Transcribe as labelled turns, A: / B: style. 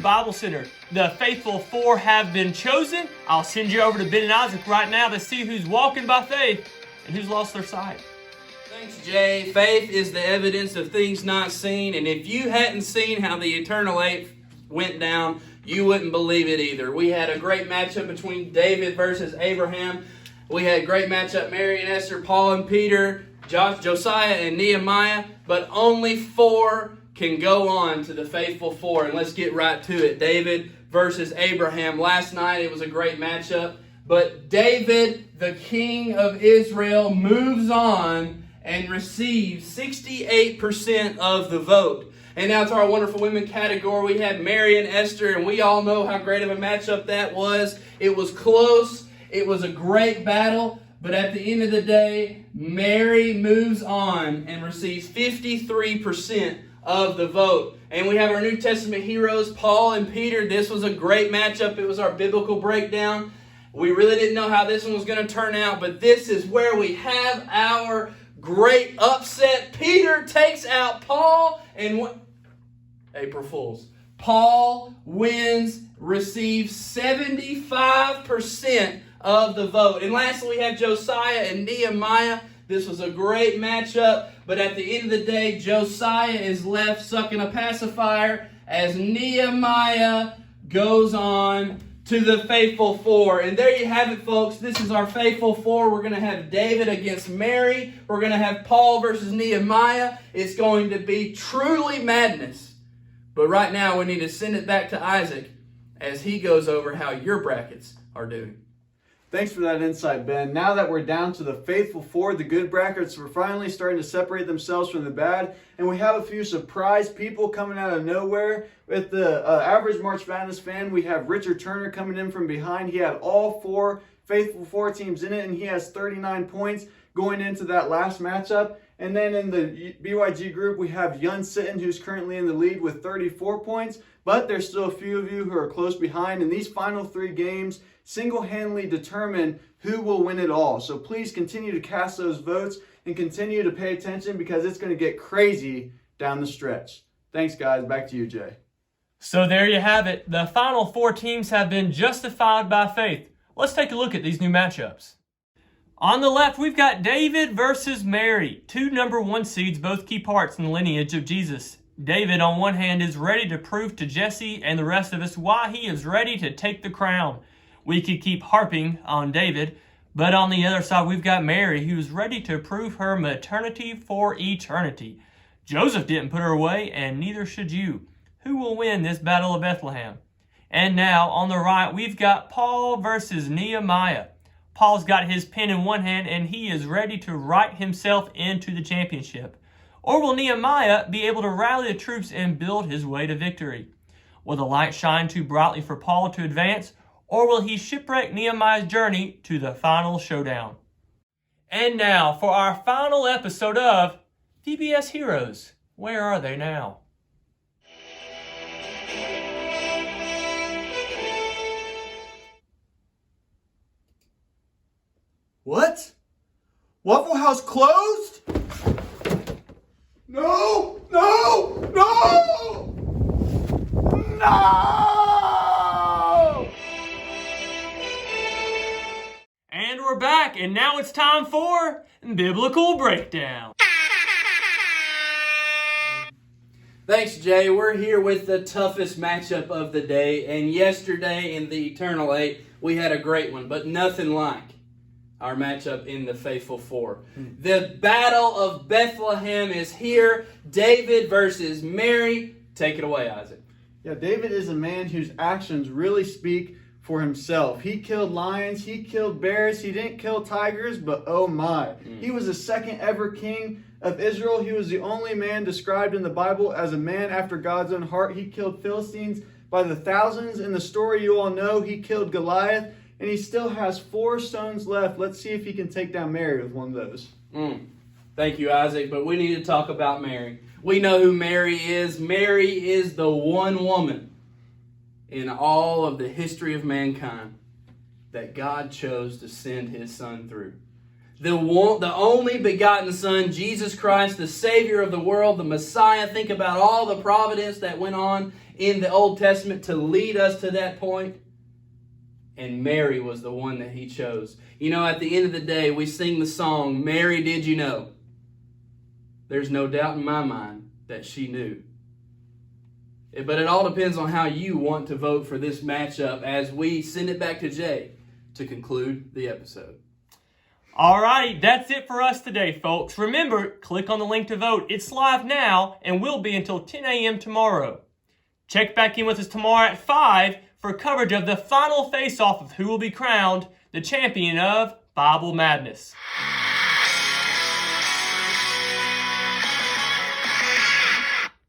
A: Bible Center. The faithful four have been chosen. I'll send you over to Ben and Isaac right now to see who's walking by faith and who's lost their sight.
B: Thanks, Jay. Faith is the evidence of things not seen, and if you hadn't seen how the Eternal 8 went down, you wouldn't believe it either. We had a great matchup between David versus Abraham. We had a great matchup, Mary and Esther, Paul and Peter, Josiah and Nehemiah, but only four can go on to the faithful four. And let's get right to it. David versus Abraham. Last night it was a great matchup, but David, the king of Israel, moves on and receives 68% of the vote. And now to our wonderful women category, we had Mary and Esther, and we all know how great of a matchup that was. It was close. It was a great battle. But at the end of the day, Mary moves on and receives 53% of the vote. And we have our New Testament heroes, Paul and Peter. This was a great matchup. It was our biblical breakdown. We really didn't know how this one was going to turn out, but this is where we have our great upset. Peter takes out Paul, and April Fools. Paul wins, receives 75% of the vote. And lastly, we have Josiah and Nehemiah. This was a great matchup, but at the end of the day, Josiah is left sucking a pacifier as Nehemiah goes on to the faithful four. And there you have it, folks. This is our faithful four. We're going to have David against Mary. We're going to have Paul versus Nehemiah. It's going to be truly madness. But right now, we need to send it back to Isaac as he goes over how your brackets are doing.
C: Thanks for that insight, Ben. Now that we're down to the faithful four, the good brackets, we're finally starting to separate themselves from the bad. And we have a few surprise people coming out of nowhere. With the average March Madness fan, we have Richard Turner coming in from behind. He had all four faithful four teams in it, and he has 39 points going into that last matchup. And then in the BYG group, we have Yun Sitton, who's currently in the lead with 34 points. But there's still a few of you who are close behind. And these final three games single-handedly determine who will win it all. So please continue to cast those votes and continue to pay attention because it's going to get crazy down the stretch. Thanks, guys. Back to you, Jay.
A: So there you have it. The final four teams have been justified by faith. Let's take a look at these new matchups. On the left, we've got David versus Mary, two number one seeds, both key parts in the lineage of Jesus. David, on one hand, is ready to prove to Jesse and the rest of us why he is ready to take the crown. We could keep harping on David, but on the other side, we've got Mary, who is ready to prove her maternity for eternity. Joseph didn't put her away, and neither should you. Who will win this Battle of Bethlehem? And now, on the right, we've got Paul versus Nehemiah. Paul's got his pen in one hand, and he is ready to write himself into the championship. Or will Nehemiah be able to rally the troops and build his way to victory? Will the light shine too brightly for Paul to advance? Or will he shipwreck Nehemiah's journey to the final showdown? And now for our final episode of VBS Heroes. Where are they now?
C: What? Waffle House closed? No! No! No! No!
A: And we're back, and now it's time for Biblical Breakdown.
B: Thanks, Jay. We're here with the toughest matchup of the day. And yesterday in the Eternal 8, we had a great one, but nothing like our matchup in the Faithful Four. The Battle of Bethlehem is here. David versus Mary. Take it away, Isaac.
C: Yeah, David is a man whose actions really speak for himself. He killed lions, he killed bears, he didn't kill tigers, but oh my. He was the second ever king of Israel. He was the only man described in the Bible as a man after God's own heart. He killed Philistines by the thousands. In the story you all know, he killed Goliath, and he still has 4 stones left. Let's see if he can take down Mary with one of those.
B: Thank you, Isaac, but we need to talk about Mary. We know who Mary is. Mary is the one woman in all of the history of mankind that God chose to send his son through. The only begotten Son, Jesus Christ, the Savior of the world, the Messiah. Think about all the providence that went on in the Old Testament to lead us to that point. And Mary was the one that he chose. You know, at the end of the day, we sing the song, Mary, Did You Know? There's no doubt in my mind that she knew. But it all depends on how you want to vote for this matchup as we send it back to Jay to conclude the episode.
A: Alrighty, that's it for us today, folks. Remember, click on the link to vote. It's live now and will be until 10 a.m. tomorrow. Check back in with us tomorrow at 5 for coverage of the final face-off of who will be crowned the champion of Bible Madness.